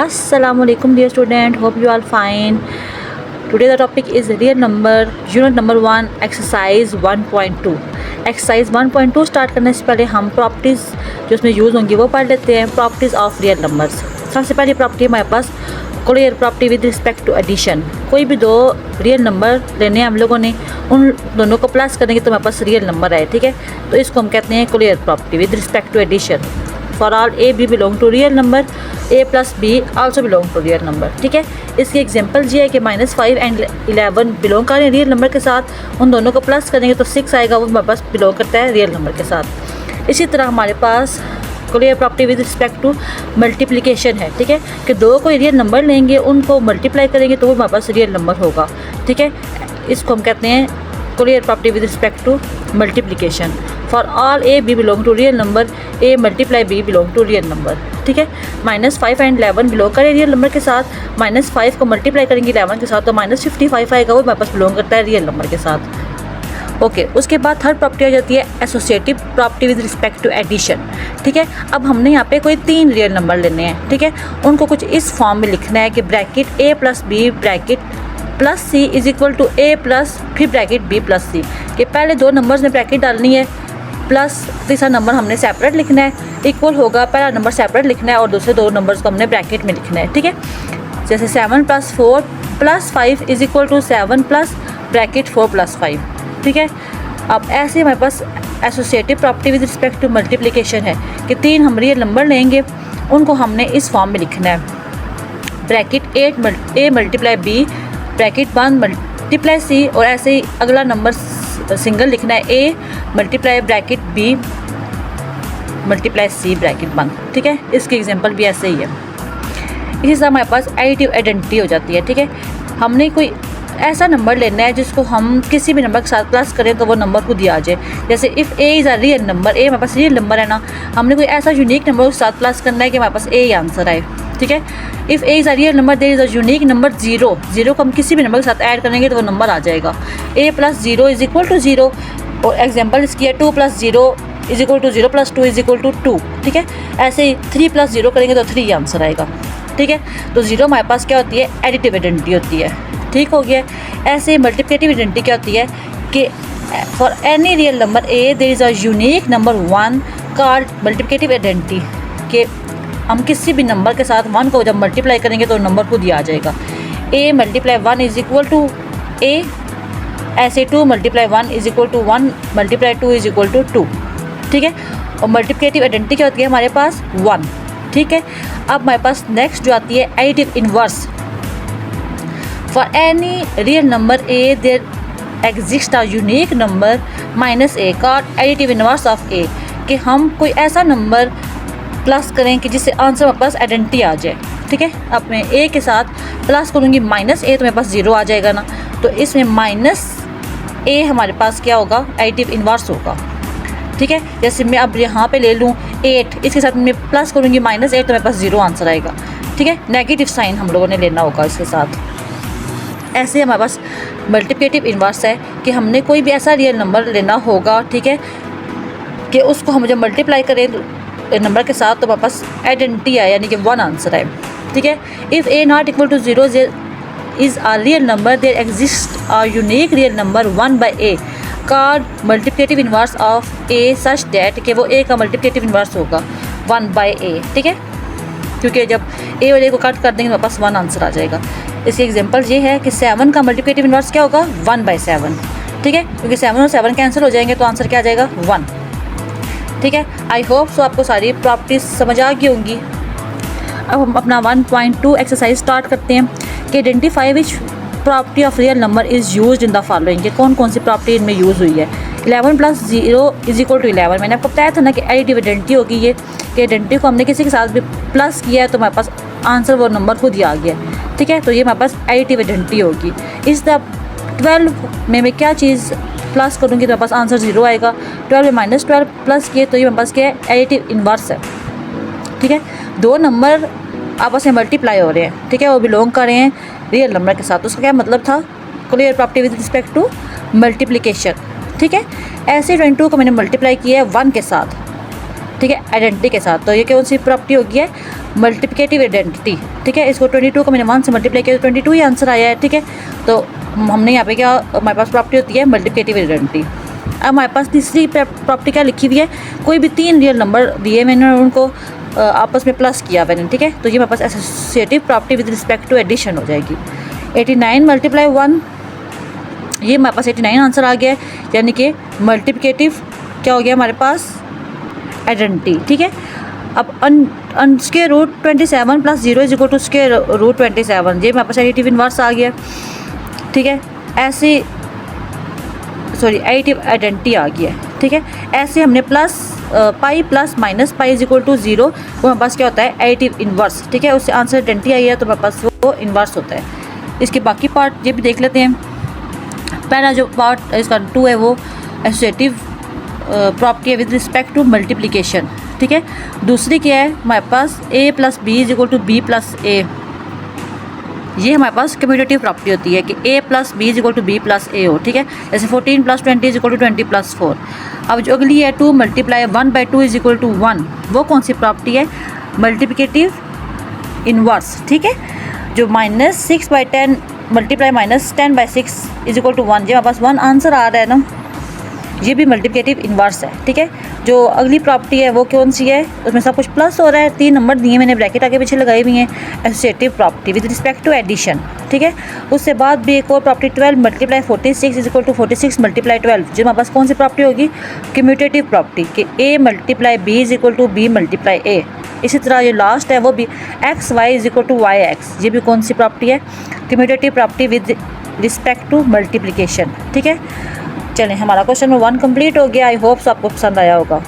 Assalamualaikum dear student, hope you all fine. Today the topic is real number, unit number 1, exercise 1.2. Exercise 1.2 start करने से पहले हम properties जो उसमें use होंगी वो पढ़ लेते हैं. Properties of real numbers. सबसे पहली प्रॉपर्टी हमारे पास closure property with respect to addition. कोई भी दो रियल नंबर लेने हैं हम लोगों ने, उन दोनों को प्लस करेंगे तो हमारे पास रियल नंबर आए. ठीक है, तो इसको हम कहते हैं clear property with respect to addition. For all A B belong to real number, A plus B also belong to real number. ठीक है, इसकी एग्जांपल ये है कि -5 एंड 11 बिलोंग करें रियल नंबर के साथ, उन दोनों को प्लस करेंगे तो 6 आएगा, वो हमारे पास बिलोंग करता है रियल नंबर के साथ. इसी तरह हमारे पास closure property with respect to multiplication है. ठीक है, कि दो कोई रियल नंबर लेंगे, उनको मल्टीप्लाई करेंगे तो वो हमारे पास रियल नंबर होगा. ठीक है, इसको हम कहते हैं clear property with respect to multiplication. For all A B belong to real number, A multiply B belong to real number. ठीक है, -5 एंड 11 बिलोंग करें रियल नंबर के साथ, -5 को मल्टीप्लाई करेंगे 11 के साथ तो -55 आएगा, वो हमारे पास बिलोंग करता है रियल नंबर के साथ. ओके, उसके बाद थर्ड प्रॉपर्टी आ जाती है associative property with respect to addition. ठीक है, अब हमने यहाँ पे कोई 3 रियल नंबर लेने हैं. ठीक है, उनको कुछ इस फॉर्म में लिखना है कि bracket A plus B bracket plus C is equal to A plus फिर ब्रैकेट बी प्लस सी. कि पहले दो नंबर्स में ब्रैकेट डालनी है, प्लस तीसरा नंबर हमने सेपरेट लिखना है, इक्वल होगा पहला नंबर सेपरेट लिखना है और दूसरे दो नंबर्स को हमने ब्रैकेट में लिखना है. ठीक है, जैसे 7 + 4 + 5 is equal to 7 plus bracket 4 + 5. ठीक है, अब ऐसे हमारे पास associative property with respect to multiplication है कि 3 हम रियल नंबर लेंगे, उनको हमने इस फॉर्म में लिखना है. ब्रैकेट ए multiply B bracket 1 multiply C, और ऐसे ही अगला नंबर सिंगल लिखना है, A multiply bracket B multiply C bracket 1. ठीक है, इसकी एग्जांपल भी ऐसे ही है. इसी तरह हमारे पास एडिटिव आइडेंटिटी हो जाती है. ठीक है, हमने कोई ऐसा नंबर लेना है जिसको हम किसी भी नंबर के साथ प्लस करें तो वो नंबर खुद ही आ जाए. जैसे if A is a real number, A हमारे पास रियल नंबर है ना, हमने कोई ऐसा यूनिक नंबर के साथ प्लस करना है कि हमारे पास ए ही आंसर आए. ठीक है, if A is a real number there is a unique number 0 को हम किसी भी नंबर के साथ ऐड करेंगे तो वो नंबर आ जाएगा. a + 0 इज इक्वल टू 0, और एग्जाम्पल इसकी है 2 + 0 is equal to 0 + 2 is equal to 2. ठीक है, ऐसे ही 3 + 0 करेंगे तो 3 आंसर आएगा. ठीक है, तो 0 हमारे पास क्या होती है, एडिटिव आइडेंटिटी होती है. ठीक हो गया. ऐसे मल्टीप्लिकेटिव आइडेंटिटी क्या होती है कि for any real number A there is a unique number 1 called multiplicative identity. कि हम किसी भी नंबर के साथ 1 को जब मल्टीप्लाई करेंगे तो नंबर खुद ही आ जाएगा. a × 1 is equal to a, ऐसे 2 × 1 is equal to 1 × 2 is equal to 2. ठीक है, और मल्टीप्लिकेटिव आइडेंटिटी क्या होती है हमारे पास 1. ठीक है, अब हमारे पास नेक्स्ट जो आती है additive inverse. For any real number a there exist a unique number -a called additive inverse of a. कि हम कोई ऐसा नंबर प्लस करें कि जिससे आंसर हमारे पास आइडेंटिटी आ जाए. ठीक है, अब मैं a के साथ प्लस करूँगी -a तो मेरे पास 0 आ जाएगा ना, तो इसमें -a हमारे पास क्या होगा, एडिटिव इन्वर्स होगा. ठीक है, जैसे मैं अब यहाँ पे ले लूँ 8, इसके साथ मैं प्लस करूँगी -8 तो मेरे पास 0 आंसर आएगा. ठीक है, नेगेटिव साइन हम लोगों ने लेना होगा इसके साथ. ऐसे हमारे पास मल्टीप्लिकेटिव इन्वर्स है कि हमने कोई भी ऐसा रियल नंबर लेना होगा. ठीक है, कि उसको हम जब मल्टीप्लाई करें नंबर के साथ तो हमारे पास आइडेंटिटी आए, यानी कि 1 आंसर आए. ठीक है, if a not equal to 0 is a real number there exist a unique real number 1 by a called multiplicative inverse of a such that कि वो a का मल्टीप्लिकेटिव इन्वर्स होगा 1 by a. ठीक है, क्योंकि जब a और a को कट कर देंगे तो हमारे पास 1 आंसर आ जाएगा. इसकी एग्जांपल ये है कि 7 का मल्टीप्लिकेटिव इन्वर्स क्या होगा 1 by 7. ठीक है, क्योंकि 7 और 7 कैंसिल हो जाएंगे तो आंसर क्या आ जाएगा 1. ठीक है, आई होप सो आपको सारी प्रॉपर्टीज समझ आ गई होंगी. अब हम अपना 1.2 एक्सरसाइज स्टार्ट करते हैं कि identify which property of real number is used in the following. कि कौन कौन सी प्रॉपर्टी इनमें यूज़ हुई है. 11 + 0 इज इक्वल टू 11. मैंने आपको बताया था ना कि एडिटिव आइडेंटिटी होगी ये, कि आइडेंटिटी को हमने किसी के साथ भी प्लस किया है तो हमारे पास आंसर वो नंबर खुद ही आ गया. ठीक है, तो ये हमारे पास एडिटिव आइडेंटिटी होगी. इस द 12 में मैं क्या चीज़ प्लस करूँगी तो मेरे पास आंसर 0 आएगा. 12 में -12 प्लस किए तो ये मेरे पास क्या है, एडिटिव इन्वर्स है. ठीक है, दो नंबर आपस में मल्टीप्लाई हो रहे हैं. ठीक है, वो बिलोंग कर रहे हैं रियल नंबर के साथ. उसका क्या मतलब था, clear property with respect to multiplication. ठीक है, ऐसे 22 को मैंने मल्टीप्लाई किया है 1 के साथ, ठीक है, आइडेंटिटी के साथ। तो ये कौन सी प्रॉपर्टी होगी है, मल्टीप्लिकेटिव आइडेंटिटी। ठीक है, इसको 22 को मैंने 1 से मल्टीप्लाई किया तो 22 ही आंसर आया है। ठीक है, तो हमने यहाँ पे क्या, हमारे पास प्रॉपर्टी होती है मल्टीप्लिकेटिव आइडेंटिटी। अब हमारे पास तीसरी प्रॉपर्टी क्या लिखी हुई है, कोई भी 3 रियल नंबर दिए मैंने और उनको आपस में प्लस किया मैंने। ठीक है, तो ये हमारे पास associative property with respect to addition हो जाएगी। 89 मल्टीप्लाई 1, ये हमारे पास 89 आंसर आ गया है, यानी कि मल्टीप्लिकेटिव क्या हो गया हमारे पास, आइडेंटिटी। ठीक है, अब square root 27 plus 0 is equal to square root 27, ये हमारे पास एडिटिव इन्वर्स आ गया। ठीक है, ऐसे एडिटिव आइडेंटिटी आ गया है। ठीक है, ऐसे हमने plus pi plus minus pi is equal to 0, वो हमारे पास क्या होता है, एडिटिव इन्वर्स। ठीक है, उससे आंसर आइडेंटिटी आई है तो हमारे पास वो इन्वर्स होता है। इसके बाकी पार्ट ये भी देख लेते हैं। पहला जो पार्ट इसका 2 है वो एसोसिएटिव प्रॉपर्टी है विद रिस्पेक्ट टू मल्टीप्लिकेशन। ठीक है, दूसरी क्या है हमारे पास, a plus B is equal to B plus A, ये हमारे पास कम्यूटेटिव प्रॉपर्टी होती है कि a plus B is equal to B plus A हो। ठीक है, जैसे 14 plus 20 is equal to 20 plus 4। अब जो अगली है 2 मल्टीप्लाई 1/2 इज इक्वल टू 1, वो कौन सी प्रॉपर्टी है, मल्टीप्लिकेटिव इन्वर्स। ठीक है, जो -6/10 मल्टीप्लाई -10/6 इज इक्वल टू 1, ये हमारे पास 1 आंसर आ रहा है ना, ये भी मल्टीप्लिकेटिव इन्वर्स है। ठीक है, जो अगली प्रॉपर्टी है वो कौन सी है, उसमें सब कुछ प्लस हो रहा है, 3 नंबर दिए मैंने, ब्रैकेट आगे पीछे लगाई हुई हैं, associative property with respect to addition. ठीक है, उससे बाद भी एक और property 12 multiply 46 is equal to 46 multiply 12, जो हमारे पास कौन सी प्रॉपर्टी होगी, कम्यूटेटिव प्रॉपर्टी कि a multiply b is equal to b multiply a। इसी तरह ये लास्ट है वो भी X Y is equal to Y X, ये भी कौन सी प्रॉपर्टी है, commutative property with respect to multiplication. ठीक है, चलें हमारा क्वेश्चन नंबर 1 कंप्लीट हो गया। आई होप आपको पसंद आया होगा।